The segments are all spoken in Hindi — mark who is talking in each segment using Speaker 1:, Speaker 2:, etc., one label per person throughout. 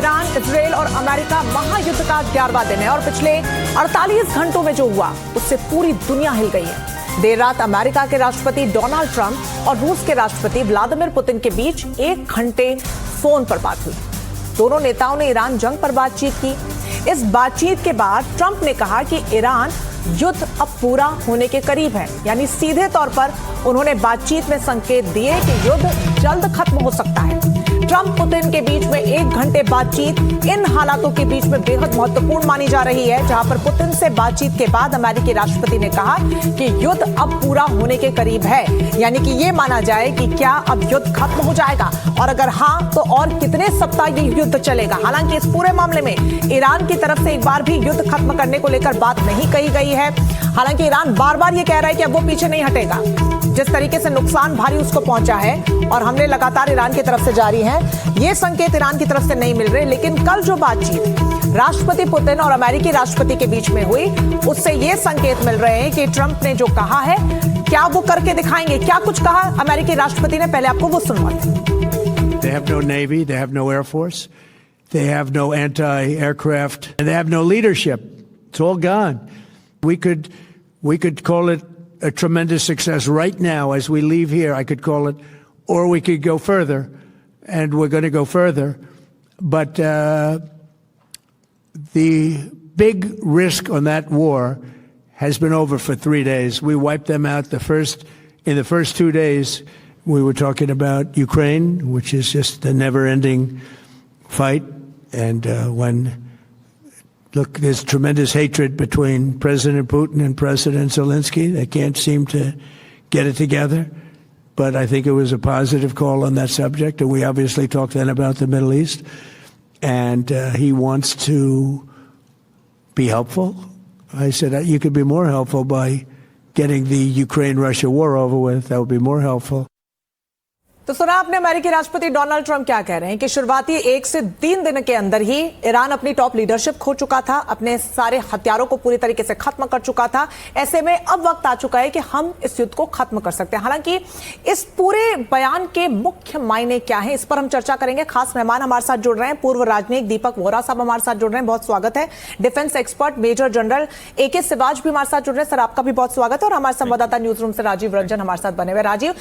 Speaker 1: ईरान, इजराइल और अमेरिका महायुद्ध का 11वां दिन है और पिछले 48 घंटों में जो हुआ उससे पूरी दुनिया हिल गई है। देर रात अमेरिका के राष्ट्रपति डोनाल्ड ट्रंप और रूस के राष्ट्रपति व्लादिमीर पुतिन के बीच 1 घंटे फोन पर बात हुई। दोनों नेताओं ने ईरान जंग पर बातचीत की। इस बातचीत के बाद ट्रंप ने कहा कि ईरान युद्ध अब पूरा होने के करीब है, यानी सीधे तौर पर उन्होंने बातचीत में संकेत दिए कि युद्ध जल्द खत्म हो सकता है। ट्रंप पुतिन के बीच में 1 घंटे बातचीत इन हालातों के बीच में बेहद महत्वपूर्ण मानी जा रही है, जहां पर पुतिन से बातचीत के बाद अमेरिकी राष्ट्रपति ने कहा कि युद्ध अब पूरा होने के करीब है, यानी कि ये माना जाए कि क्या अब युद्ध खत्म हो जाएगा और अगर हाँ तो और कितने सप्ताह ये युद्ध चलेगा। हालांकि इस पूरे मामले में ईरान की तरफ से एक बार भी युद्ध खत्म करने को लेकर बात नहीं कही गई है। हालांकि ईरान बार बार ये कह रहा है कि अब वो पीछे नहीं हटेगा। जिस तरीके से नुकसान भारी उसको पहुंचा है और हमले लगातार ईरान की तरफ से जारी हैं, ये संकेत ईरान की तरफ से नहीं मिल रहे। लेकिन कल जो बातचीत राष्ट्रपति पुतिन और अमेरिकी राष्ट्रपति के बीच में हुई, उससे ये संकेत मिल रहे हैं कि ट्रंप ने जो कहा है क्या वो करके दिखाएंगे। क्या कुछ कहा अमेरिकी राष्ट्रपति ने, पहले आपको वो सुनवाते।
Speaker 2: They have no navy, they have no air force, they have no anti-aircraft, and they have no leadership. It's all gone. We could call it a tremendous success right now as we leave here. I could call it, or we could go further, and we're going to go further. But the big risk on that war has been over for 3 days. We wiped them out in the first 2 days. We were talking about Ukraine, which is just a never-ending fight, and look, there's tremendous hatred between President Putin and President Zelensky. They can't seem to get it together. But I think it was a positive call on that subject. And we obviously talked then about the Middle East. And he wants to be helpful. I said, you could be more helpful by getting the Ukraine-Russia war over with. That would be more helpful.
Speaker 1: तो सुना आपने अमेरिकी राष्ट्रपति डोनाल्ड ट्रंप क्या कह रहे हैं कि शुरुआती 1 से 3 दिन के अंदर ही ईरान अपनी टॉप लीडरशिप खो चुका था, अपने सारे हथियारों को पूरी तरीके से खत्म कर चुका था। ऐसे में अब वक्त आ चुका है कि हम इस युद्ध को खत्म कर सकते हैं। हालांकि इस पूरे बयान के मुख्य मायने क्या हैं, इस पर हम चर्चा करेंगे। खास मेहमान हमारे साथ जुड़ रहे हैं, पूर्व राजनयिक दीपक वोरा साहब हमारे साथ जुड़ रहे हैं, बहुत स्वागत है। Defence expert major general AK Siwach भी हमारे साथ जुड़ रहे हैं, सर आपका भी बहुत स्वागत है। और हमारे संवाददाता न्यूज रूम से राजीव रंजन हमारे साथ बने हुए। राजीव,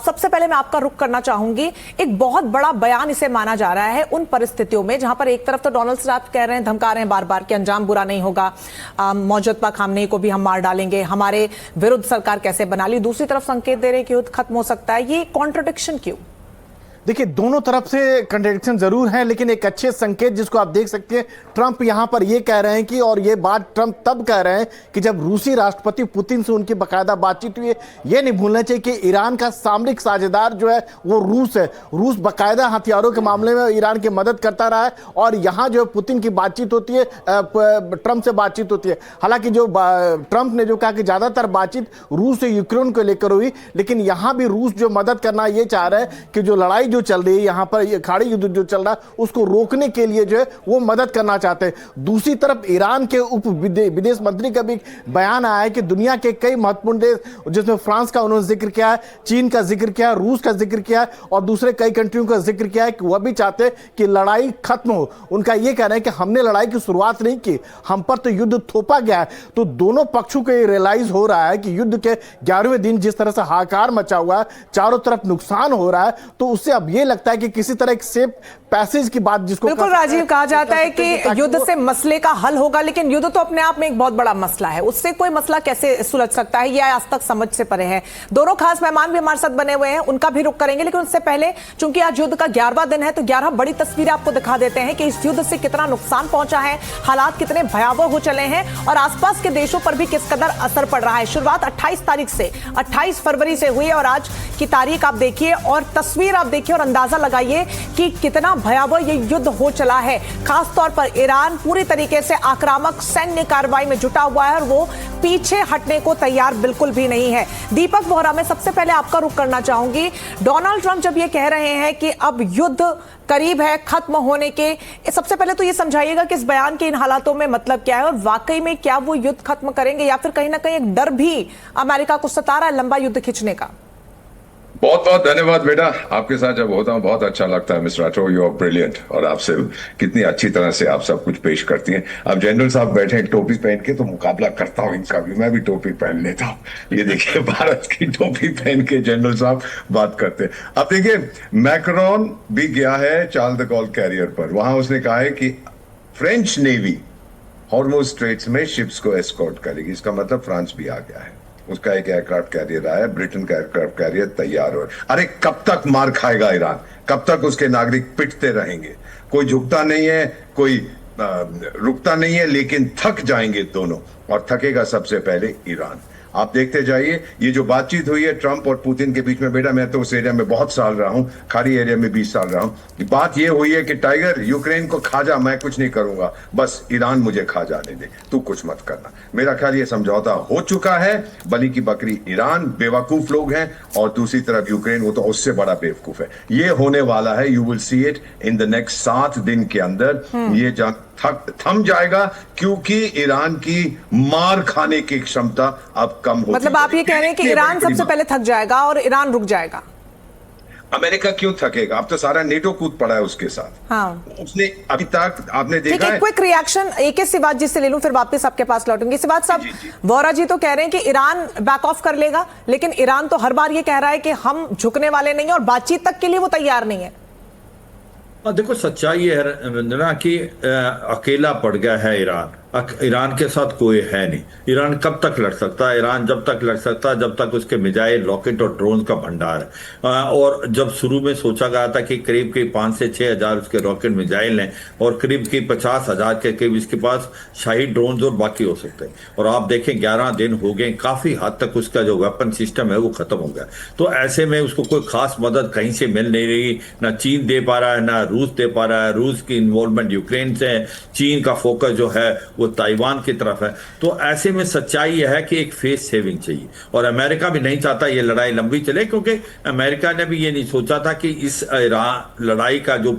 Speaker 1: सबसे पहले मैं आपका रुख करना चाहूंगी, एक बहुत बड़ा बयान इसे माना जा रहा है उन परिस्थितियों में जहां पर एक तरफ तो डोनाल्ड ट्रंप कह रहे हैं, धमका रहे हैं बार बार कि अंजाम बुरा नहीं होगा, मौजूदा खामनेई को भी हम मार डालेंगे, हमारे विरुद्ध सरकार कैसे बना ली, दूसरी तरफ संकेत दे रहे हैं कि युद्ध खत्म हो सकता है। ये कॉन्ट्रडिक्शन क्यों?
Speaker 3: देखिए, दोनों तरफ से कंट्रडिक्शन जरूर है, लेकिन एक अच्छे संकेत जिसको आप देख सकते हैं, ट्रंप यहां पर यह कह रहे हैं कि, और ये बात ट्रंप तब कह रहे हैं कि जब रूसी राष्ट्रपति पुतिन से उनकी बाकायदा बातचीत हुई है। यह नहीं भूलना चाहिए कि ईरान का सामरिक साझेदार जो है वो रूस है। रूस बाकायदा हथियारों के मामले में ईरान की मदद करता रहा है और यहां जो पुतिन की बातचीत होती है, ट्रंप से बातचीत होती है। हालांकि जो ट्रंप ने जो कहा कि ज्यादातर बातचीत रूस से यूक्रेन को लेकर हुई, लेकिन यहां भी रूस जो मदद करना ये चाह रहा है कि जो लड़ाई जो चल रही है यहां पर, ये खाड़ी युद्ध जो चल रहा है उसको रोकने के लिए जो है वो मदद करना चाहते हैं। दूसरी तरफ ईरान के उप विदेश मंत्री का भी बयान आया है कि दुनिया के कई महत्वपूर्ण देश, जिसमें फ्रांस का उन्होंने जिक्र किया है, चीन का जिक्र किया है, रूस का जिक्र किया है और दूसरे कई कंट्रियों का जिक्र किया है कि वह भी चाहते हैं कि लड़ाई खत्म हो। उनका यह कहना है कि हमने लड़ाई की शुरुआत नहीं की, हम पर तो युद्ध थोपा गया है। तो दोनों पक्षों को रियलाइज हो रहा है कि युद्ध के 11वें दिन जिस तरह से हाहाकार मचा हुआ है, चारों तरफ नुकसान हो रहा है, तो उससे अब यह लगता है कि किसी तरह एक सेफ पैसेज की बात, जिसको
Speaker 1: बिल्कुल राजीव कहा जाता है कि युद्ध से मसले का हल होगा, लेकिन युद्ध तो अपने आप में एक बहुत बड़ा मसला है, उससे कोई मसला कैसे सुलझ सकता है, यह आज तक समझ से परे है। दोनों खास मेहमान भी हमारे साथ बने हुए हैं, उनका भी रुख करेंगे, लेकिन उससे पहले चूंकि आज युद्ध का 11वां दिन है तो 11 बड़ी तस्वीरें आपको दिखा देते हैं कि इस युद्ध से कितना नुकसान पहुंचा है, हालात कितने भयावह हो चले हैं और आसपास के देशों पर भी किस कदर असर पड़ रहा है। शुरुआत 28 तारीख से 28 फरवरी से हुई और आज की तारीख आप देखिए और तस्वीर आप देखिए और अंदाजा लगाइए कि कितना भयावह ये युद्ध हो चला है। खासतौर पर ईरान पूरी तरीके से आक्रामक सैन्य कार्रवाई में जुटा हुआ है और वो पीछे हटने को तैयार बिल्कुल भी नहीं है। दीपक वोरा, मैं सबसे पहले आपका रुख करना चाहूंगी। डोनाल्ड ट्रंप जब ये कह रहे हैं कि अब युद्ध करीब है खत्म होने के, सबसे पहले तो ये समझाइएगा कि इस बयान के इन हालातों में मतलब क्या है और वाकई में क्या वो युद्ध खत्म करेंगे या फिर कहीं ना कहीं एक डर भी अमेरिका को सता रहा है लंबा युद्ध खींचने का?
Speaker 4: बहुत बहुत धन्यवाद बेटा। आपके साथ जब होता हूँ बहुत अच्छा लगता है। Mister Rathore, you are brilliant, और आपसे कितनी अच्छी तरह से आप सब कुछ पेश करती हैं। अब जनरल साहब बैठे हैं टोपी पहन के, तो मुकाबला करता हूँ इनका भी, मैं भी टोपी पहन लेता हूँ। ये देखिए भारत की टोपी पहन के जनरल साहब बात करते हैं। अब देखिए मैक्रोन भी गया है चार्ल्स द गॉल कैरियर पर, वहां उसने कहा है कि फ्रेंच नेवी हॉर्मुज स्ट्रेट्स में शिप्स को एस्कॉर्ट करेगी। इसका मतलब फ्रांस भी आ गया है, उसका एक एयरक्राफ्ट कैरियर आया, ब्रिटेन का एयरक्राफ्ट कैरियर तैयार हो। अरे कब तक मार खाएगा ईरान, कब तक उसके नागरिक पिटते रहेंगे? कोई झुकता नहीं है, कोई रुकता नहीं है, लेकिन थक जाएंगे दोनों, और थकेगा सबसे पहले ईरान। आप देखते जाइए, ये जो बातचीत हुई है ट्रंप और पुतिन के बीच में, बेटा मैं तो उस एरिया में बहुत साल रहा हूं, खाड़ी एरिया में 20 साल रहा हूं। बात ये हुई है कि टाइगर यूक्रेन को खा जा, मैं कुछ नहीं करूंगा, बस ईरान मुझे खा जाने दे, तू कुछ मत करना। मेरा ख्याल ये समझौता हो चुका है। बलि की बकरी ईरान, बेवकूफ लोग हैं, और दूसरी तरफ यूक्रेन, वो तो उससे बड़ा बेवकूफ है। ये होने वाला है, you will see it in the next 7 दिन के अंदर। ये थम जाएगा, क्योंकि ईरान की मार खाने की क्षमता अब कम होती
Speaker 1: मतलब आप ये कह रहे हैं कि ईरान सबसे पहले थक जाएगा और ईरान रुक जाएगा?
Speaker 4: अमेरिका क्यों थकेगा? अब तो सारा नेटो कूद पड़ा है उसके साथ।
Speaker 1: हाँ,
Speaker 4: उसने अभी तक आपने देखा है।
Speaker 1: क्विक रिएक्शन एक सिवाज जी से ले लूं, फिर वापस आपके पास लौटूंगी। सिवाज साहब, वोरा जी तो कह रहे हैं कि ईरान बैक ऑफ कर लेगा, लेकिन ईरान तो हर बार ये कह रहा है कि हम झुकने वाले नहीं है और बातचीत तक के लिए वो तैयार नहीं है।
Speaker 5: देखो सच्चाई ये है ना कि अकेला पड़ गया है ईरान। ईरान के साथ कोई है नहीं। ईरान कब तक लड़ सकता है? ईरान जब तक लड़ सकता है जब तक उसके मिसाइल, रॉकेट और ड्रोन का भंडार है। और जब शुरू में सोचा गया था कि करीब 5 से 6 हजार उसके रॉकेट मिसाइल हैं, और करीब 50,000 के करीब इसके पास शाही ड्रोन और बाकी हो सकते हैं। और आप देखें 11 दिन हो गए, काफी हद तक उसका जो वेपन सिस्टम है वो खत्म हो गया। तो ऐसे में उसको कोई खास मदद कहीं से मिल नहीं रही, ना चीन दे पा रहा है ना रूस दे पा रहा है। रूस की इन्वॉल्वमेंट यूक्रेन से है, चीन का फोकस जो है वो ताइवान की तरफ है। तो ऐसे में सच्चाई यह है कि एक फेस सेविंग चाहिए, और अमेरिका भी नहीं चाहता ये लड़ाई लंबी चले, क्योंकि अमेरिका ने भी ये नहीं सोचा था कि इस लड़ाई का जो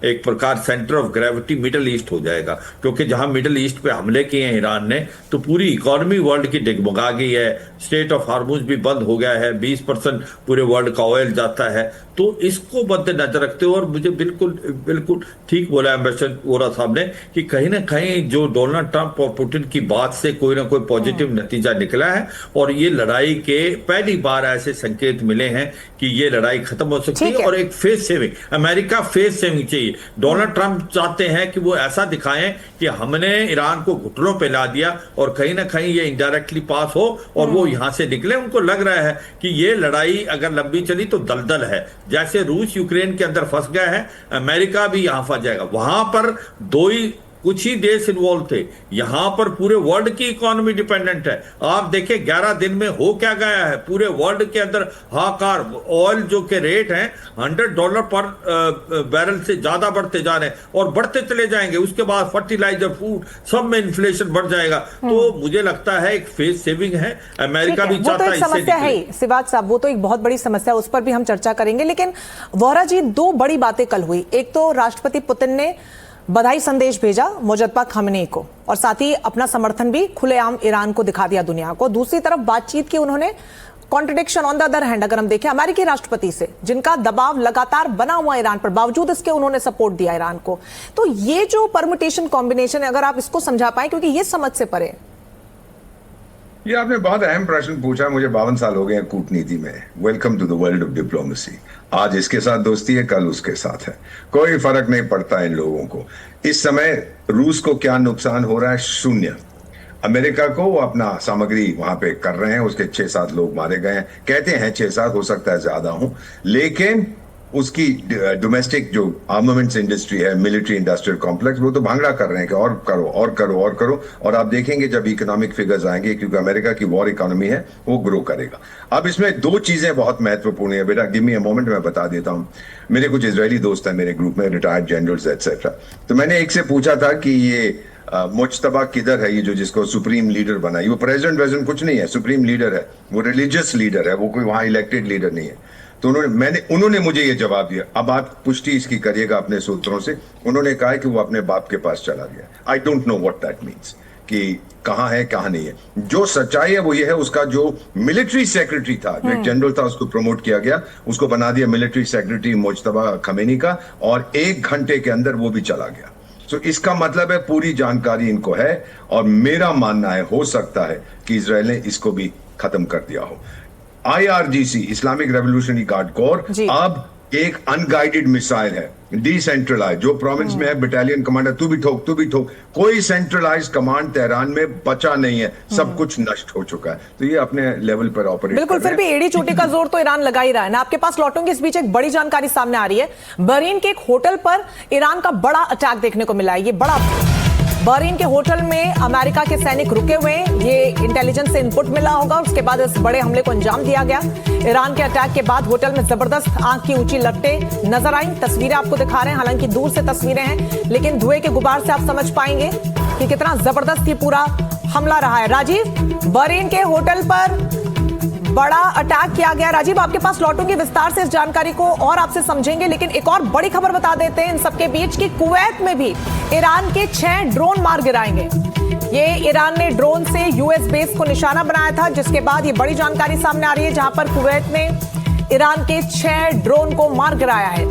Speaker 5: एक प्रकार centre of gravity middle east हो जाएगा। क्योंकि जहां मिडिल ईस्ट पे हमले किए हैं ईरान ने, तो पूरी इकोनॉमी वर्ल्ड की डगमगा गई है। स्ट्रेट ऑफ हार्मुज भी बंद हो गया है, 20% पूरे वर्ल्ड का ऑयल जाता है। तो इसको मद्देनजर रखते हुए, और मुझे बिल्कुल ठीक बोला एम्बेसडर वोरा साहब ने कि कहीं ना कहीं जो डोनाल्ड ट्रंप और पुतिन की बात से कोई ना कोई पॉजिटिव नतीजा निकला है, और ये लड़ाई के पहली बार ऐसे संकेत मिले हैं कि ये लड़ाई खत्म हो सकती है। और एक face saving, America face saving चाहिए। डोनाल्ड ट्रंप चाहते हैं कि वो ऐसा दिखाएं कि हमने ईरान को घुटनों पे ला दिया, और कहीं ना कहीं ये इनडायरेक्टली पास हो और वो यहां से निकले। उनको लग रहा है कि ये लड़ाई अगर लंबी चली तो दलदल है, जैसे रूस यूक्रेन के अंदर फंस गया है, अमेरिका भी यहां फंस जाएगा। वहां पर कुछ ही देश इन्वॉल्व थे, यहां पर पूरे वर्ल्ड की इकोनॉमी डिपेंडेंट है। आप देखें 11 दिन में हो क्या गया है पूरे वर्ल्ड के अंदर। हाकार ऑयल जो के रेट हैं $100 पर बैरल से ज्यादा बढ़ते जा रहे हैं, और बढ़ते चले जाएंगे। उसके बाद फर्टिलाइजर, फूड, सब में इन्फ्लेशन बढ़ जाएगा। तो मुझे लगता है एक फेस सेविंग है, अमेरिका भी चाहता है।
Speaker 1: समस्या है सिवाज साहब, वो तो एक बहुत बड़ी समस्या, उस पर भी हम चर्चा करेंगे। लेकिन वोरा जी, 2 बड़ी बातें कल हुई। एक तो राष्ट्रपति पुतिन ने बधाई संदेश भेजा मुजतबा खामनेई को, और साथ ही अपना समर्थन भी खुलेआम ईरान को दिखा दिया दुनिया को। दूसरी तरफ बातचीत की उन्होंने contradiction on the other hand, अगर हम देखें अमेरिकी राष्ट्रपति से, जिनका दबाव लगातार बना हुआ ईरान पर, बावजूद इसके उन्होंने सपोर्ट दिया ईरान को। तो ये जो परम्यूटेशन कॉम्बिनेशन है, अगर आप इसको समझा पाए, क्योंकि ये समझ से परे।
Speaker 4: ये आपने बहुत अहम प्रश्न पूछा। मुझे 52 साल हो गए हैं कूटनीति में। Welcome to the world of diplomacy. आज इसके साथ दोस्ती है, कल उसके साथ है, कोई फर्क नहीं पड़ता इन लोगों को। इस समय रूस को क्या नुकसान हो रहा है? 0। अमेरिका को वो अपना सामग्री वहां पे कर रहे हैं, उसके 6-7 लोग मारे गए हैं, कहते हैं 6-7, हो सकता है ज्यादा हो, लेकिन उसकी डोमेस्टिक जो आर्मामेंट्स इंडस्ट्री है, मिलिट्री इंडस्ट्रियल कॉम्प्लेक्स, वो तो भांगड़ा कर रहे हैं कि और करो और करो और करो। और आप देखेंगे जब इकोनॉमिक फिगर्स आएंगे, क्योंकि अमेरिका की वॉर इकोनॉमी है, वो ग्रो करेगा। अब इसमें 2 चीजें बहुत महत्वपूर्ण है बेटा, गिव मी अ मोमेंट, मैं बता देता हूं। मेरे कुछ इजरायली दोस्त हैं मेरे ग्रुप में, रिटायर्ड जनरल्स एटसेट्रा। तो मैंने एक से पूछा था कि ये मुज्तबा किधर है, ये जो जिसको सुप्रीम लीडर बनाई? वो प्रेसिडेंट कुछ नहीं है, सुप्रीम लीडर है, वो रिलीजियस लीडर है, वो कोई वहां इलेक्टेड लीडर नहीं है। तो उन्होंने मुझे ये जवाब दिया। अब आप पुष्टि इसकी करिएगा अपने सूत्रों से। उन्होंने कहा कि वो अपने बाप के पास चला गया। I don't know what that means, कि कहां है कहां नहीं है। जो सच्चाई है वो ये है, उसका जो मिलिट्री सेक्रेटरी था, जो एक जनरल था, उसको प्रमोट किया गया, उसको बना दिया मिलिट्री सेक्रेटरी मुज्तबा खमेनी का, और 1 घंटे के अंदर वो भी चला गया। तो इसका मतलब है पूरी जानकारी इनको है, और मेरा मानना है हो सकता है कि इजराइल ने इसको भी खत्म कर दिया हो। IRGC, Islamic revolutionary guard core, अब एक अनगाइडेड मिसाइल है, डिसेंट्रलाइज, जो प्रोविंस में है, बटालियन कमांडर तू भी ठोक, कोई सेंट्रलाइज कमांड तेहरान में बचा नहीं है, सब कुछ नष्ट हो चुका है। तो ये अपने लेवल पर ऑपरेट
Speaker 1: बिल्कुल, फिर भी एड़ी चोटी का जोर तो ईरान लगा ही रहा है ना। आपके पास लौटूंगी, इस बीच एक बड़ी जानकारी सामने आ रही है। बहरीन के एक होटल पर ईरान का बड़ा अटैक देखने को मिला है। ये बड़ा बहरीन के होटल में अमेरिका के सैनिक रुके हुए हैं, ये इंटेलिजेंस से इनपुट मिला होगा, उसके बाद इस बड़े हमले को अंजाम दिया गया। ईरान के अटैक के बाद होटल में जबरदस्त आंख की ऊंची लपटें नजर आई। तस्वीरें आपको दिखा रहे हैं, हालांकि दूर से तस्वीरें हैं, लेकिन धुएं के गुबार से आप समझ पाएंगे कि कितना जबरदस्त ये पूरा हमला रहा है। राजीव, बहरीन के होटल पर बड़ा अटैक किया गया। राजीव, आपके पास लौटूंगी, विस्तार से इस जानकारी को और आपसे समझेंगे, लेकिन एक और बड़ी खबर बता देते हैं इन सबके बीच कि कुवैत में भी ईरान के 6 ड्रोन मार गिराएंगे। ये ईरान ने ड्रोन से यूएस बेस को निशाना बनाया था, जिसके बाद ये बड़ी जानकारी सामने आ रही है, जहां पर कुवैत ने ईरान के 6 ड्रोन को मार गिराया है।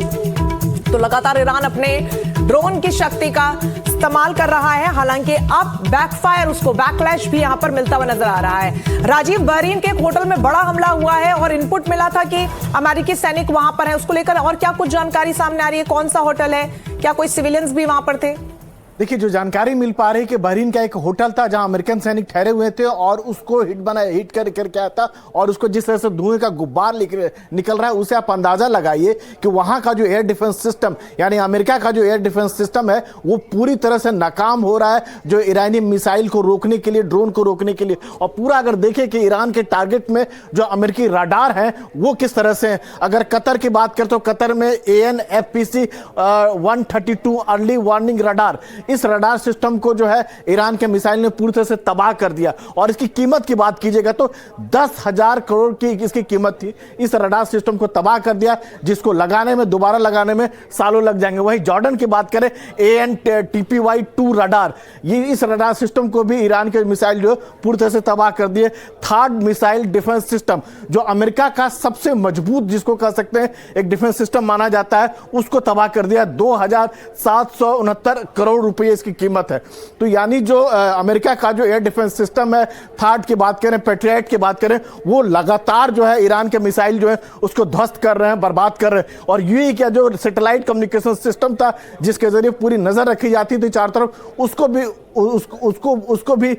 Speaker 1: तो लगातार ईरान अपने ड्रोन की शक्ति का इस्तेमाल कर रहा है, हालांकि अब बैकफायर, उसको बैकलैश भी यहां पर मिलता हुआ नजर आ रहा है। राजीव, बहरीन के एक होटल में बड़ा हमला हुआ है और इनपुट मिला था कि अमेरिकी सैनिक वहां पर है, उसको लेकर और क्या कुछ जानकारी सामने आ रही है? कौन सा होटल है, क्या कोई सिविलियंस भी वहां पर थे?
Speaker 3: देखिए, जो जानकारी मिल पा रही है कि बहरीन का एक होटल था जहां अमेरिकन सैनिक ठहरे हुए थे, और उसको हिट करके आया था, और उसको जिस तरह से धुएं का गुब्बार निकल रहा है, उसे आप अंदाजा लगाइए कि वहां का जो एयर डिफेंस सिस्टम, यानी अमेरिका का जो एयर डिफेंस सिस्टम है, वो पूरी तरह से नाकाम हो रहा है, जो ईरानी मिसाइल को रोकने के लिए, ड्रोन को रोकने के लिए। और पूरा अगर देखें कि ईरान के टारगेट में जो अमेरिकी रडार हैं वो किस तरह से हैं। अगर कतर की बात करें तो कतर में AN/APC 132 अर्ली वार्निंग रडार, इस रडार सिस्टम को जो है ईरान के मिसाइल ने पूरी तरह से तबाह कर दिया। और इसकी कीमत की बात कीजिएगा तो 10,000 करोड़ की इसकी कीमत थी। इस रडार सिस्टम को तबाह कर दिया, जिसको लगाने में, दोबारा लगाने में सालों लग जाएंगे। वहीं जॉर्डन की बात करें, AN/TPY-2 रडार, ये इस रडार सिस्टम को भी ईरान के मिसाइल जो पूरी तरह से तबाह कर दिए। थर्ड मिसाइल डिफेंस सिस्टम, जो अमेरिका का सबसे मजबूत, जिसको कह सकते हैं एक डिफेंस सिस्टम माना जाता है, उसको तबाह कर दिया। 2,769 करोड़ रुपए इसकी कीमत है। तो यानी जो अमेरिका का जो एयर डिफेंस सिस्टम है, थर्ड की बात करें, पेट्रियट की बात करें, वो लगातार जो है ईरान के मिसाइल जो है उसको ध्वस्त कर रहे हैं, बर्बाद कर रहे हैं। और यूएई का जो सैटेलाइट कम्युनिकेशन सिस्टम था, जिसके जरिए पूरी नजर रखी जाती थी चारों तरफ, उसको भी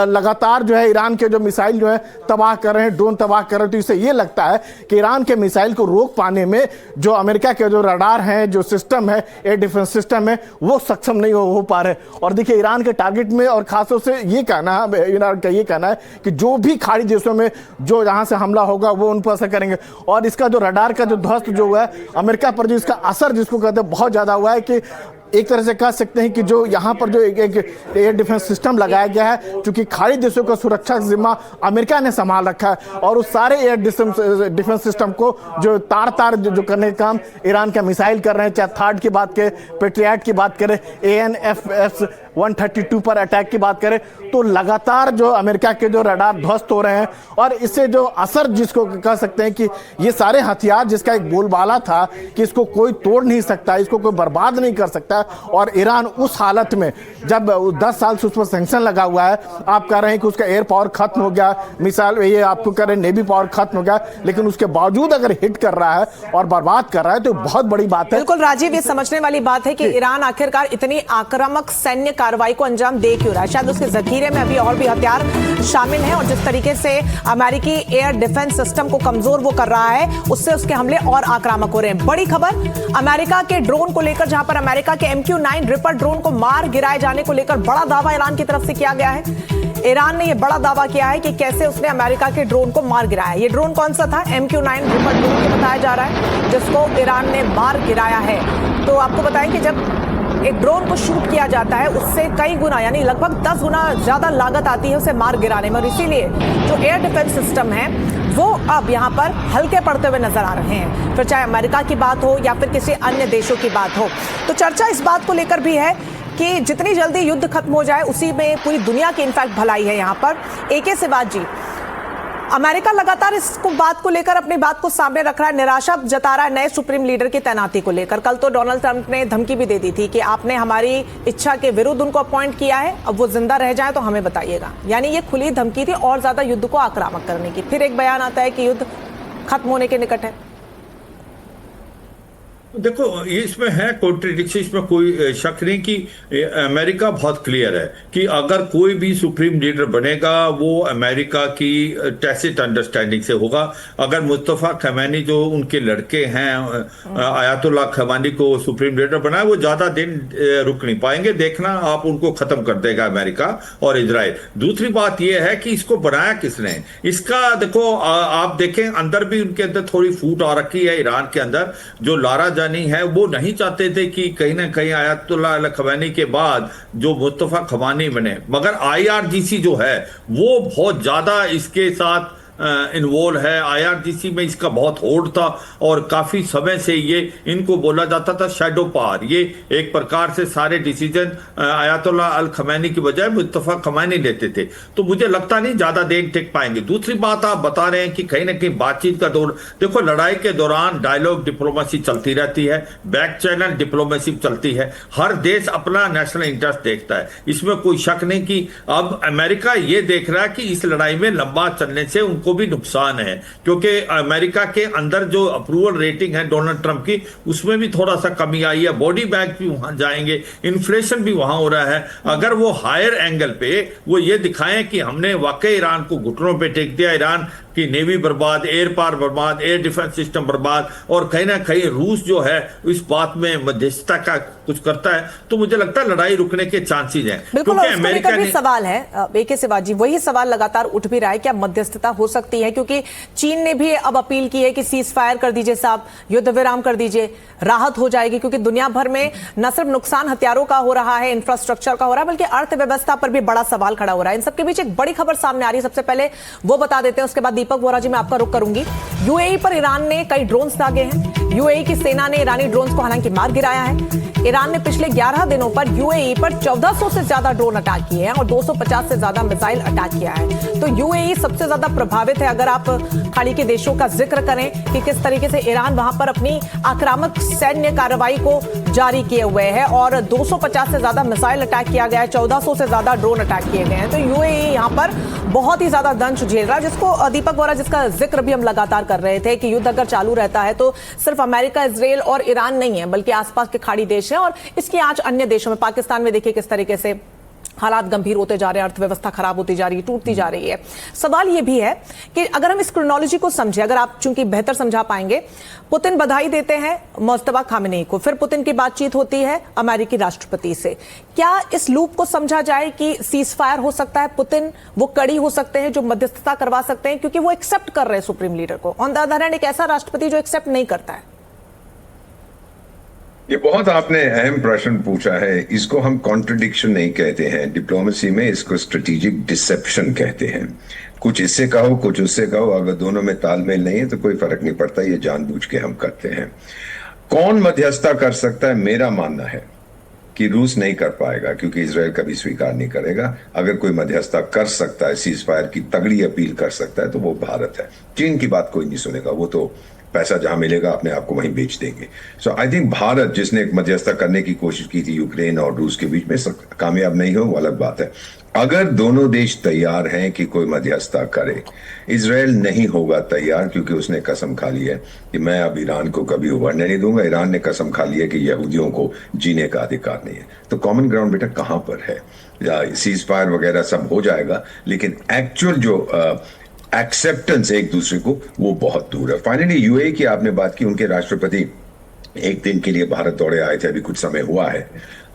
Speaker 3: लगातार जो है ईरान के जो मिसाइल जो है तबाह कर रहे हैं, ड्रोन तबाह कर रहे हैं। तो इससे ये लगता है कि ईरान के मिसाइल को रोक पाने में जो अमेरिका के जो रडार हैं, जो सिस्टम है, एयर डिफेंस सिस्टम है, वो सक्षम नहीं हो पा रहे। और देखिए, ईरान के टारगेट में, और खासतौर से ये कहना है, ईरान का ये कहना है कि जो भी खाड़ी देशों में जो जहां से हमला होगा वो उन पर असर करेंगे। और इसका जो रडार का जो ध्वस्त जो हुआ है अमेरिका पर, जो इसका असर जिसको कहते हैं बहुत ज्यादा हुआ है, कि एक तरह से कह सकते हैं कि जो यहाँ पर जो एक एयर डिफेंस सिस्टम लगाया गया है, क्योंकि खाड़ी देशों का सुरक्षा का जिम्मा अमेरिका ने संभाल रखा है, और उस सारे एयर डिफेंस सिस्टम को जो तार जो करने का काम ईरान का मिसाइल कर रहे हैं, चाहे थर्ड की बात करें, पेट्रियट की बात करें, AN/APC 132 पर अटैक की बात करें, तो लगातार जो अमेरिका के जो रडार ध्वस्त हो रहे हैं। और इससे जो असर, जिसको कह सकते हैं कि ये सारे हथियार, जिसका एक बोलबाला था कि इसको कोई तोड़ नहीं सकता, इसको कोई बर्बाद नहीं कर सकता, और ईरान उस हालत में, जब 10 साल से उस पर सैंक्शन लगा हुआ है, आप कह रहे हैं कि उसका एयर पावर खत्म हो गया, मिसाइल ये आपको कह रहे हैं नेवी पावर खत्म हो गया, लेकिन उसके बावजूद अगर हिट कर रहा है और बर्बाद कर रहा है तो बहुत बड़ी बात है।
Speaker 1: बिल्कुल राजीव, ये समझने वाली बात है कि ईरान आखिरकार इतनी आक्रामक सैन्य कार्रवाई को अंजाम दे क्यों रहा है। शायद उसके जखीरे में अभी और भी हथियार शामिल हैं, और जिस तरीके से अमेरिकी एयर डिफेंस सिस्टम को कमजोर वो कर रहा है, उससे उसके हमले और आक्रामक हो रहे हैं। बड़ी खबर अमेरिका के ड्रोन को लेकर, जहां पर अमेरिका के MQ-9 रिपर ड्रोन को मार गिराए जाने को लेकर बड़ा दावा ईरान की तरफ से किया गया है। ईरान ने यह बड़ा दावा किया है कि कैसे उसने अमेरिका के ड्रोन को मार गिराया। ये ड्रोन कौन सा था? MQ-9 रिपर ड्रोन बताया जा रहा है, जिसको ईरान ने मार गिराया है। तो आपको बताएं कि जब एक ड्रोन को शूट किया जाता है, उससे कई गुना, यानी लगभग 10 गुना ज्यादा लागत आती है उसे मार गिराने में, और इसीलिए जो एयर डिफेंस सिस्टम है वो अब यहां पर हल्के पड़ते हुए नजर आ रहे हैं, फिर चाहे अमेरिका की बात हो या फिर किसी अन्य देशों की बात हो। तो चर्चा इस बात को लेकर भी है कि जितनी जल्दी युद्ध खत्म हो जाए उसी में पूरी दुनिया की इनफैक्ट भलाई है। यहाँ पर AK सिवाज जी, अमेरिका लगातार इसको बात को लेकर अपनी बात को सामने रख रहा है, निराशा जता रहा है नए सुप्रीम लीडर की तैनाती को लेकर। कल तो डोनाल्ड ट्रंप ने धमकी भी दे दी थी कि आपने हमारी इच्छा के विरुद्ध उनको अपॉइंट किया है, अब वो जिंदा रह जाए तो हमें बताइएगा। यानी ये खुली धमकी थी और ज्यादा युद्ध को आक्रामक करने की। फिर एक बयान आता है कि युद्ध खत्म होने के निकट है।
Speaker 5: देखो, इसमें है कॉन्ट्रडिक्शन, इसमें कोई शक नहीं कि अमेरिका बहुत क्लियर है कि अगर कोई भी सुप्रीम लीडर बनेगा वो अमेरिका की टैसिट अंडरस्टैंडिंग से होगा। अगर मुस्तफा खमैनी जो उनके लड़के हैं आयतुल्लाह खमैनी को सुप्रीम लीडर बनाए, वो ज्यादा दिन रुक नहीं पाएंगे। देखना आप, उनको खत्म कर देगा अमेरिका और इजराइल। दूसरी बात यह है कि इसको बनाया किसने, इसका देखो आप देखें अंदर भी उनके अंदर थोड़ी फूट आ रखी है। ईरान के अंदर जो लारा नहीं है, वो नहीं चाहते थे कि कहीं ना कहीं आयतुल्लाह खमैनी के बाद जो मुस्तफा खमैनी बने, मगर IRGC जो है वो बहुत ज्यादा इसके साथ इन्वॉल्व है। IRGC में इसका बहुत होड़ था और काफी समय से ये इनको बोला जाता था शैडो पावर। ये एक प्रकार से सारे डिसीजन आयतुल्लाह अल खमैनी की बजाय मुस्तफा खमैनी लेते थे। तो मुझे लगता नहीं ज्यादा देर टिक पाएंगे। दूसरी बात, आप बता रहे हैं कि कहीं ना कहीं बातचीत का दौर, देखो लड़ाई के दौरान डायलॉग डिप्लोमेसी चलती रहती है, बैक चैनल डिप्लोमेसी चलती है। हर देश अपना नेशनल इंटरेस्ट देखता है, इसमें कोई शक नहीं कि अब अमेरिका ये देख रहा है कि इस लड़ाई में लंबा चलने से उनको भी नुकसान है, क्योंकि अमेरिका के अंदर जो अप्रूवल रेटिंग है डोनाल्ड ट्रंप की, उसमें भी थोड़ा सा कमी आई है। बॉडी बैग भी वहां जाएंगे, इन्फ्लेशन भी वहां हो रहा है। अगर वो हायर एंगल पे वो ये दिखाएं कि हमने वाकई ईरान को घुटनों पे टेक दिया, ईरान की नेवी बर्बाद, एयर पावर बर्बाद, एयर डिफेंस सिस्टम बर्बाद, और कहीं ना कहीं रूस जो है इस बात में मध्यस्थता का कुछ करता है, तो मुझे लगता है लड़ाई रुकने के चांसेस हैं।
Speaker 1: बिल्कुल, अमेरिका भी सवाल है AK सिवाज जी, वही सवाल लगातार उठ भी रहा है, क्या मध्यस्थता हो सकती है? क्योंकि चीन ने भी अब अपील की है कि सीज फायर कर दीजिए साहब, युद्ध विराम कर दीजिए, राहत हो जाएगी। क्योंकि दुनिया भर में न सिर्फ नुकसान हथियारों का हो रहा है, इंफ्रास्ट्रक्चर का हो रहा है, बल्कि अर्थव्यवस्था पर भी बड़ा सवाल खड़ा हो रहा है। इन सबके बीच एक बड़ी खबर सामने आ रही है, सबसे पहले वो बता देते हैं, उसके बाद दीपक वोरा जी मैं आपका रुख करूंगी। UAE पर ईरान ने कई ड्रोन्स दागे हैं। UAE की सेना ने ईरानी ड्रोन्स को हालांकि मार गिराया है। ईरान ने पिछले 11 दिनों पर UAE पर 1400 से ज्यादा ड्रोन अटैक किए हैं और 250 से ज्यादा मिसाइल अटैक किया है। तो UAE सबसे ज्यादा प्रभावित है। अगर आप खाड़ी के देशों का जिक्र करें कि किस तरीके से ईरान वहां पर अपनी आक्रामक सैन्य कार्रवाई को जारी किए हुए है और 250 से ज्यादा मिसाइल अटैक किया गया है, 1400 से ज्यादा ड्रोन अटैक किए गए हैं। तो UAE यहां पर बहुत ही ज्यादा दंश झेल रहा है, जिसको दीपक वोरा, जिसका जिक्र भी हम लगातार कर रहे थे कि युद्ध अगर चालू रहता है तो सिर्फ अमेरिका, इजराइल और ईरान नहीं है, बल्कि आसपास के खाड़ी देश हैं और इसकी आंच अन्य देशों में, पाकिस्तान में देखिए किस तरीके से हालात गंभीर होते जा रहे हैं, अर्थव्यवस्था खराब होती जा रही है, टूटती जा रही है। सवाल यह भी है कि अगर हम इस क्रोनोलॉजी को समझे, अगर आप चूंकि बेहतर समझा पाएंगे, पुतिन बधाई देते हैं मुस्तफा खामेनी को, फिर पुतिन की बातचीत होती है अमेरिकी राष्ट्रपति से। क्या इस लूप को समझा जाए कि सीज फायर हो सकता है, पुतिन वो कड़ी हो सकते हैं जो मध्यस्थता करवा सकते हैं, क्योंकि वो एक्सेप्ट कर रहे हैं सुप्रीम लीडर को। ऑन द अदर हैंड एक ऐसा राष्ट्रपति जो एक्सेप्ट नहीं करता है।
Speaker 4: ये बहुत आपने अहम प्रश्न पूछा है। इसको हम कॉन्ट्रडिक्शन नहीं कहते हैं डिप्लोमेसी में, इसको स्ट्रेटेजिक डिसेप्शन कहते हैं। कुछ इससे कहो, कुछ उससे कहो, अगर दोनों में तालमेल नहीं है तो कोई फर्क नहीं पड़ता, ये जानबूझ के हम करते हैं। कौन मध्यस्थता कर सकता है? मेरा मानना है कि रूस नहीं कर पाएगा, क्योंकि इजराइल कभी स्वीकार नहीं करेगा। अगर कोई मध्यस्थता कर सकता है, सीज फायर की तगड़ी अपील कर सकता है, तो वो भारत है। चीन की बात कोई नहीं सुनेगा, वो तो पैसा जहां मिलेगा अपने आप को वहीं बेच देंगे। सो आई थिंक भारत, जिसने एक मध्यस्थता करने की कोशिश की थी यूक्रेन और रूस के बीच में, कामयाब नहीं हो, वो अलग बात है। अगर दोनों देश तैयार हैं कि कोई मध्यस्थता करे, इजराइल नहीं होगा तैयार, क्योंकि उसने कसम खा ली है कि मैं अब ईरान को कभी उभरने नहीं दूंगा। ईरान ने कसम खा ली है कि यहूदियों को जीने का अधिकार नहीं है। तो कॉमन ग्राउंड बेटा कहां पर है? सीज फायर वगैरह सब हो जाएगा, लेकिन एक्चुअल जो एक्सेप्टेंस एक दूसरे को, वो बहुत दूर है। फाइनली UAE की आपने बात की, उनके राष्ट्रपति एक दिन के लिए भारत दौड़े आए थे, अभी कुछ समय हुआ है,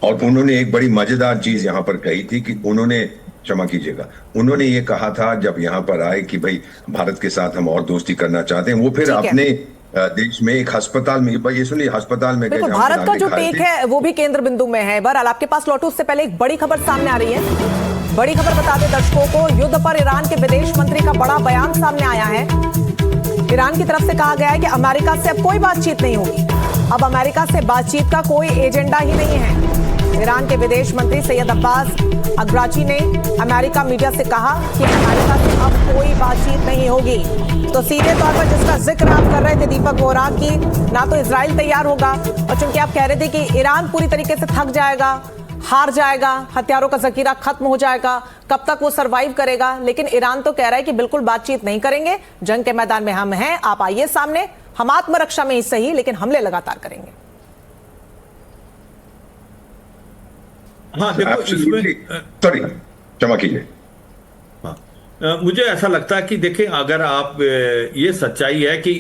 Speaker 4: और उन्होंने एक बड़ी मजेदार चीज यहां पर कही थी कि उन्होंने, क्षमा कीजिएगा, उन्होंने ये कहा था जब यहां पर आए कि भाई भारत के साथ हम और दोस्ती करना चाहते हैं। वो फिर अपने देश में एक अस्पताल में, ये सुनिए, अस्पताल में गए।
Speaker 1: भारत का जो टेक है वो भी केंद्र बिंदु में है। बहरहाल आपके पास लौटू, उससे पहले एक बड़ी खबर सामने आ रही है। बड़ी खबर बता दें दर्शकों को, युद्ध पर ईरान के विदेश मंत्री का बड़ा बयान सामने आया है। ईरान की तरफ से कहा गया है कि अमेरिका से अब कोई बातचीत नहीं होगी। अब अमेरिका से बातचीत का कोई एजेंडा ही नहीं है। ईरान के विदेश मंत्री सैयद अब्बास अग्राची ने अमेरिका मीडिया से कहा कि अमेरिका से अब कोई बातचीत नहीं होगी। तो सीधे तौर पर जिसका जिक्र आप कर रहे थे दीपक वोरा की ना तो इजराइल तैयार होगा, और चूंकि आप कह रहे थे कि ईरान पूरी तरीके से थक जाएगा, हार जाएगा, हथियारों का जखीरा खत्म हो जाएगा, कब तक वो सरवाइव करेगा, लेकिन ईरान तो कह रहा है कि बिल्कुल बातचीत नहीं करेंगे, जंग के मैदान में हम हैं, आप आइए सामने, हम आत्मरक्षा में ही सही लेकिन हमले लगातार करेंगे।
Speaker 5: हाँ देखो इसमें
Speaker 4: सॉरी क्षमा कीजिए।
Speaker 5: मुझे ऐसा लगता है कि देखें, अगर आप ये सच्चाई है कि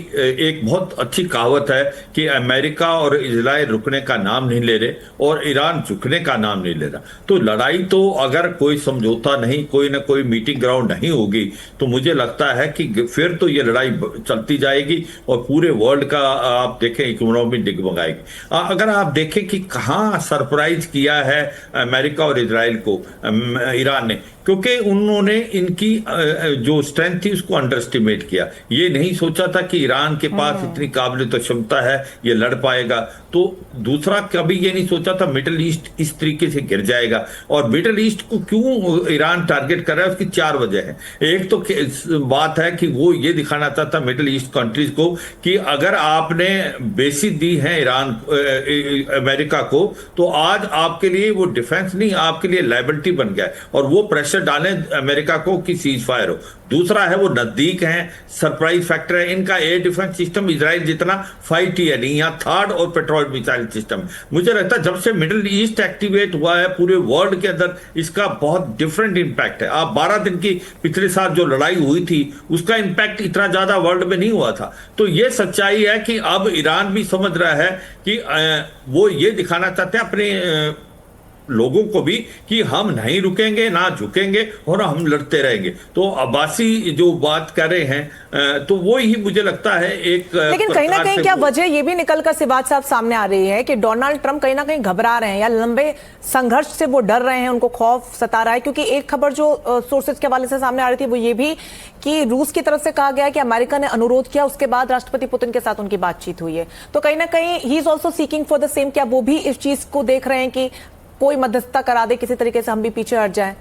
Speaker 5: एक बहुत अच्छी कहावत है कि अमेरिका और इजराइल रुकने का नाम नहीं ले रहे और ईरान झुकने का नाम नहीं ले रहा, तो लड़ाई तो अगर कोई समझौता नहीं, कोई ना कोई मीटिंग ग्राउंड नहीं होगी, तो मुझे लगता है कि फिर तो ये लड़ाई चलती जाएगी और पूरे वर्ल्ड का आप देखें इकोनॉमी डिगमगाएगी। अगर आप देखें कि कहाँ सरप्राइज किया है अमेरिका और इजराइल को ईरान ने, क्योंकि उन्होंने इनकी जो स्ट्रेंथ थी उसको अंडर एस्टिमेट किया। ये नहीं सोचा था कि ईरान के पास इतनी काबिलियत और क्षमता है, ये लड़ पाएगा। तो दूसरा, कभी ये नहीं सोचा था मिडिल ईस्ट इस तरीके से गिर जाएगा। और मिडिल ईस्ट को क्यों ईरान टारगेट कर रहा है, उसकी 4 वजह है। एक तो बात है कि वो ये दिखाना चाहता मिडिल ईस्ट कंट्रीज को कि अगर आपने बेसिस दी है ईरान अमेरिका को, तो आज आपके लिए वो डिफेंस नहीं, आपके लिए लायबिलिटी बन गया है, और वो प्रेशर डालें अमेरिका को कि सीज फायर हो। दूसरा है वो नजदीक है, सरप्राइज फैक्टर है, इनका एयर डिफेंस सिस्टम इजराइल जितना फाइटी है नहीं, यहाँ थर्ड और पेट्रोल मिसाइल सिस्टम। मुझे लगता है जब से मिडिल ईस्ट एक्टिवेट हुआ है पूरे वर्ल्ड के अंदर, इसका बहुत डिफरेंट इंपैक्ट है। आप 12 दिन की पिछले साल जो लड़ाई हुई थी उसका इंपैक्ट इतना ज्यादा वर्ल्ड में नहीं हुआ था। तो ये सच्चाई है कि अब ईरान भी समझ रहा है कि वो ये दिखाना चाहते हैं अपने लोगों को भी कि हम नहीं रुकेंगे, ना झुकेंगे और हम लड़ते रहेंगे। तो अब्बासी जो बात कर रहे हैं, तो वो ही मुझे लगता है एक,
Speaker 1: लेकिन कहीं ना कहीं क्या वजह ये भी निकल कर सिबात साहब सामने आ रही है कि डोनाल्ड ट्रंप कहीं ना कहीं घबरा रहे हैं या लंबे संघर्ष से वो डर रहे हैं, उनको खौफ सता रहा है। क्योंकि एक खबर जो सोर्सेज के हवाले से सामने आ रही थी वो ये भी कि रूस की तरफ से कहा गया कि अमेरिका ने अनुरोध किया, उसके बाद राष्ट्रपति पुतिन के साथ उनकी बातचीत हुई है। तो कहीं ना कहीं he is also seeking for the same. क्या वो भी इस चीज को देख रहे हैं कि कोई मध्यस्थता करा दे, किसी तरीके से हम भी पीछे हट जाएं?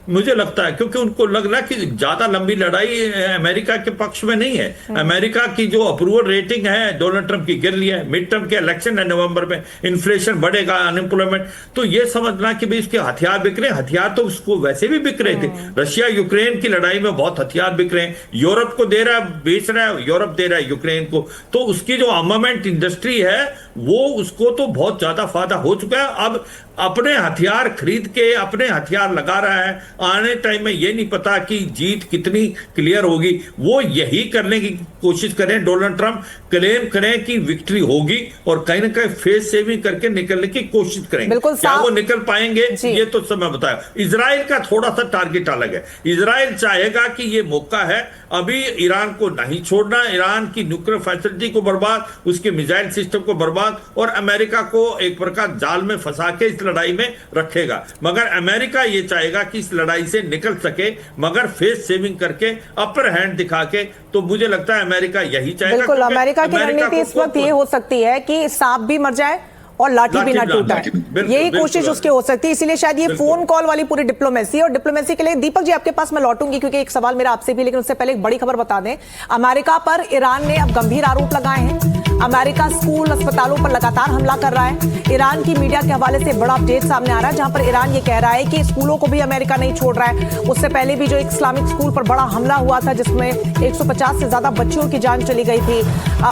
Speaker 5: मुझे लगता है क्योंकि उनको लग रहा है कि ज्यादा लंबी लड़ाई अमेरिका के पक्ष में नहीं है। अमेरिका की जो अप्रूवल रेटिंग है डोनाल्ड ट्रंप की गिर लिया है। मिड टर्म के इलेक्शन है नवंबर में, इन्फ्लेशन बढ़ेगा, अनएम्प्लॉयमेंट, तो ये समझना कि भाई इसके हथियार बिक रहे हैं। हथियार तो उसको वैसे भी बिक रहे थे, रशिया यूक्रेन की लड़ाई में बहुत हथियार बिक रहे हैं, यूरोप को दे रहा है, बेच रहा है, यूरोप दे रहा है यूक्रेन को। तो उसकी जो आर्मामेंट इंडस्ट्री है वो उसको तो बहुत ज्यादा फायदा हो चुका है। अब अपने हथियार खरीद के अपने हथियार लगा रहा है। आने टाइम में ये नहीं पता कि जीत कितनी क्लियर होगी। वो यही करने की कोशिश करें, डोनाल्ड ट्रंप क्लेम करें कि विक्ट्री होगी और कहीं ना कहीं फेस सेविंग करके निकलने की कोशिश करेंगे। क्या वो निकल पाएंगे ये तो समय बताया। इजराइल का थोड़ा सा टारगेट अलग है। इजराइल चाहेगा कि ये मौका है, अभी ईरान को नहीं छोड़ना, ईरान की न्यूक्लियर फैसिलिटी को बर्बाद, उसके मिसाइल सिस्टम को बर्बाद, और अमेरिका को एक प्रकार जाल में फंसा के इस लड़ाई में रखेगा। मगर अमेरिका ये चाहेगा कि इस लड़ाई से निकल सके, मगर फेस सेविंग करके अपर हैंड दिखा के। तो मुझे लगता है अमेरिका यही चाहेगा।
Speaker 1: बिल्कुल, अमेरिका की रणनीति इस वक्त ये हो सकती है कि सांप भी मर जाए और लाठी भी ना टूटा, यही कोशिश उसकी हो सकती है। इसीलिए शायद ये फोन कॉल वाली पूरी डिप्लोमेसी, और डिप्लोमेसी के लिए दीपक जी आपके पास मैं लौटूंगी क्योंकि एक सवाल मेरा आपसे भी, लेकिन उससे पहले एक बड़ी खबर बता दें। अमेरिका पर ईरान ने अब गंभीर आरोप लगाए हैं। अमेरिका स्कूल अस्पतालों पर लगातार हमला कर रहा है। ईरान की मीडिया के हवाले से बड़ा अपडेट सामने आ रहा है जहां पर ईरान ये कह रहा है कि स्कूलों को भी अमेरिका नहीं छोड़ रहा है। उससे पहले भी जो एक इस्लामिक स्कूल पर बड़ा हमला हुआ था जिसमें 150 से ज्यादा बच्चियों की जान चली गई थी,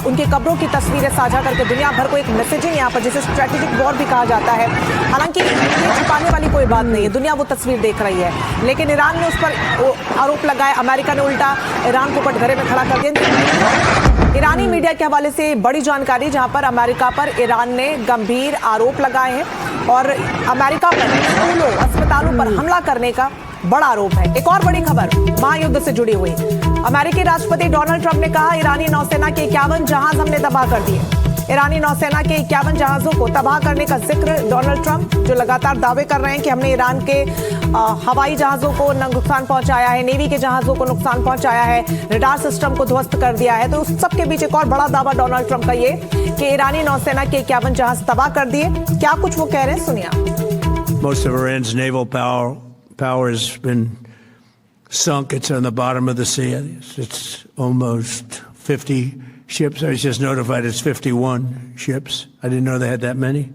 Speaker 1: उनके कब्रों की तस्वीरें साझा करके दुनिया भर को एक मैसेजिंग यहाँ पर, जिसे स्ट्रेटेजिक वॉर भी कहा जाता है। हालांकि ये छुपाने वाली कोई बात नहीं है, दुनिया वो तस्वीर देख रही है, लेकिन ईरान ने उस पर आरोप लगाया। अमेरिका ने उल्टा ईरान को कटघरे में खड़ा कर दिया। ईरानी मीडिया के हवाले से बड़ी जानकारी जहां पर अमेरिका पर ईरान ने गंभीर आरोप लगाए हैं और अमेरिका पर स्कूलों अस्पतालों पर हमला करने का बड़ा आरोप है। एक और बड़ी खबर महायुद्ध से जुड़ी हुई। अमेरिकी राष्ट्रपति डोनाल्ड ट्रंप ने कहा ईरानी नौसेना के 51 जहाज हमने तबाह कर दिए। ईरानी नौसेना के 51 जहाजों को तबाह करने का जिक्र डोनाल्ड ट्रंप जो लगातार दावे कर रहे हैं कि हमने ईरान के हवाई जहाजों को नुकसान पहुंचाया है, नेवी के जहाजों को नुकसान पहुंचाया है, रडार सिस्टम को ध्वस्त कर दिया है। तो उस सबके बीच एक और बड़ा दावा डोनाल्ड ट्रंप का ये कि ईरानी नौसेना के 51 जहाज तबाह कर दिए। क्या कुछ वो कह रहे हैं, सुनिए।
Speaker 2: Most of Iran's naval power has been sunk. It's on the bottom of the sea. It's almost 50 ships. I was just notified it's 51 ships. I didn't know they had that many.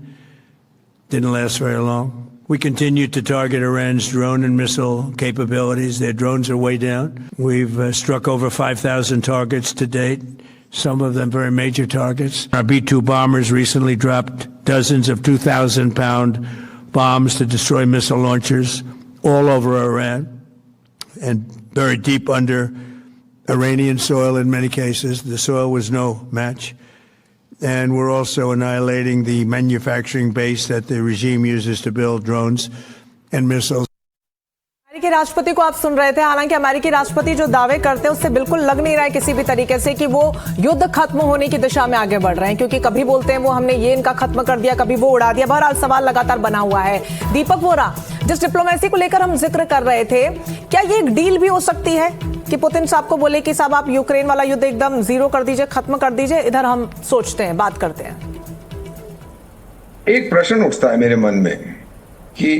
Speaker 2: Didn't last very long. We continue to target Iran's drone and missile capabilities. Their drones are way down. We've struck over 5,000 targets to date, some of them very major targets. Our B-2 bombers recently dropped dozens of 2,000-pound bombs to destroy missile launchers all over Iran and buried deep under Iranian soil in many cases. The soil was no match. And we're also annihilating the manufacturing base that the regime uses to build drones and missiles.
Speaker 1: अमेरिकी राष्ट्रपति को आप सुन रहे थे। हालांकि अमेरिकी राष्ट्रपति जो दावे करते हैं उससे बिल्कुल लग नहीं रहा है किसी भी तरीके से कि वो युद्ध खत्म होने की दिशा में आगे बढ़ रहे हैं, क्योंकि कभी बोलते हैं वो हमने ये इनका खत्म कर दिया, कभी वो उड़ा दिया। बहरहाल सवाल लगातार बना हुआ है। दीपक वोरा, जिस डिप्लोमेसी को लेकर हम जिक्र कर रहे थे, क्या ये एक डील भी हो सकती है कि पुतिन साहब को बोले कि साहब आप यूक्रेन वाला युद्ध एकदम जीरो कर दीजिए, खत्म कर दीजिए, इधर हम सोचते हैं, बात करते हैं।
Speaker 4: एक प्रश्न उठता है मेरे मन में कि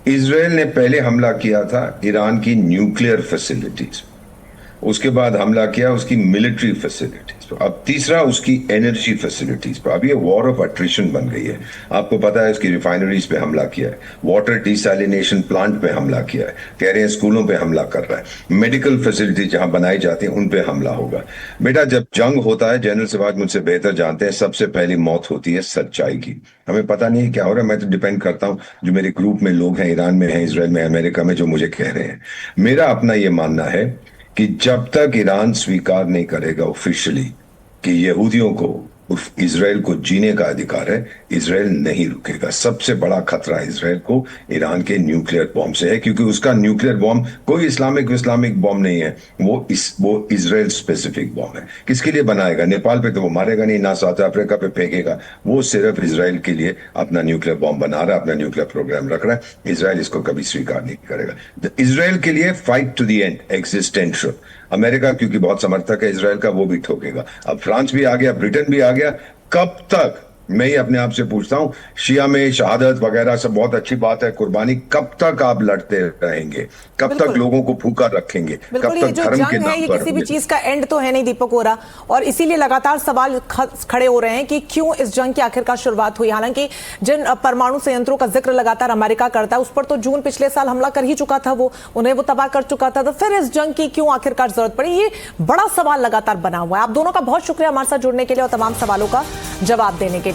Speaker 4: इजराइल ने पहले हमला किया था ईरान की न्यूक्लियर फैसिलिटीज, उसके बाद हमला किया उसकी मिलिट्री फैसिलिटीज पर, अब तीसरा उसकी एनर्जी फैसिलिटीज पर। अब ये वॉर ऑफ अट्रिशन बन गई है। आपको पता है उसकी रिफाइनरीज पे हमला किया है, वाटर डिसैलिनेशन प्लांट पे हमला किया है, कह रहे हैं स्कूलों पे हमला कर रहा है, मेडिकल फैसिलिटी जहां बनाई जाती है उन पे हमला होगा। बेटा, जब जंग होता है, जनरल सिवाज मुझसे बेहतर जानते हैं, सबसे पहली मौत होती है सच्चाई की। हमें पता नहीं क्या हो रहा है, मैं तो डिपेंड करता हूं जो मेरे ग्रुप में लोग हैं, ईरान में हैं, इजराइल में, अमेरिका में, जो मुझे कह रहे हैं। मेरा अपना ये मानना है कि जब तक ईरान स्वीकार नहीं करेगा ऑफिशियली कि यहूदियों को उर्फ इजराइल को जीने का अधिकार है, इजराइल नहीं रुकेगा। सबसे बड़ा खतरा इजराइल को ईरान के न्यूक्लियर बॉम्ब से है, क्योंकि उसका न्यूक्लियर बॉम्ब कोई इस्लामिक बॉम्ब नहीं है, वो इजराइल स्पेसिफिक बॉम्ब है। किसके लिए बनाएगा? नेपाल पे तो वो मारेगा नहीं, ना साउथ अफ्रीका पे फेंकेगा, वो सिर्फ इजराइल के लिए अपना न्यूक्लियर बॉम्ब बना रहा है, अपना न्यूक्लियर प्रोग्राम रख रहा है। इजराइल इसको कभी स्वीकार नहीं करेगा। इजराइल के लिए fight to the end, existential. America क्योंकि बहुत समर्थक है इजराइल का, वो भी ठोकेगा। अब फ्रांस भी आ गया, ब्रिटेन भी आ गया। कब तक, मैं ही अपने आप से पूछता हूं, शिया में शहादत वगैरह सब बहुत अच्छी बात है, कुर्बानी, कब तक आप लड़ते रहेंगे? कब तक लोगों को भूखा रखेंगे? कब तक धर्म के नाम पर?
Speaker 1: किसी भी चीज का एंड तो है नहीं दीपक वोरा, और इसीलिए लगातार सवाल खड़े हो रहे हैं कि क्यों इस जंग की आखिरकार शुरुआत हुई। हालांकि जिन परमाणु संयंत्रों का जिक्र लगातार अमेरिका करता है, उस पर तो जून पिछले साल हमला कर ही चुका था, उन्हें वो तबाह कर चुका था, तो फिर इस जंग की क्यों आखिरकार जरूरत पड़ी? ये बड़ा सवाल लगातार बना हुआ है। आप दोनों का बहुत शुक्रिया हमारे साथ जुड़ने के लिए और तमाम सवालों का जवाब देने के लिए।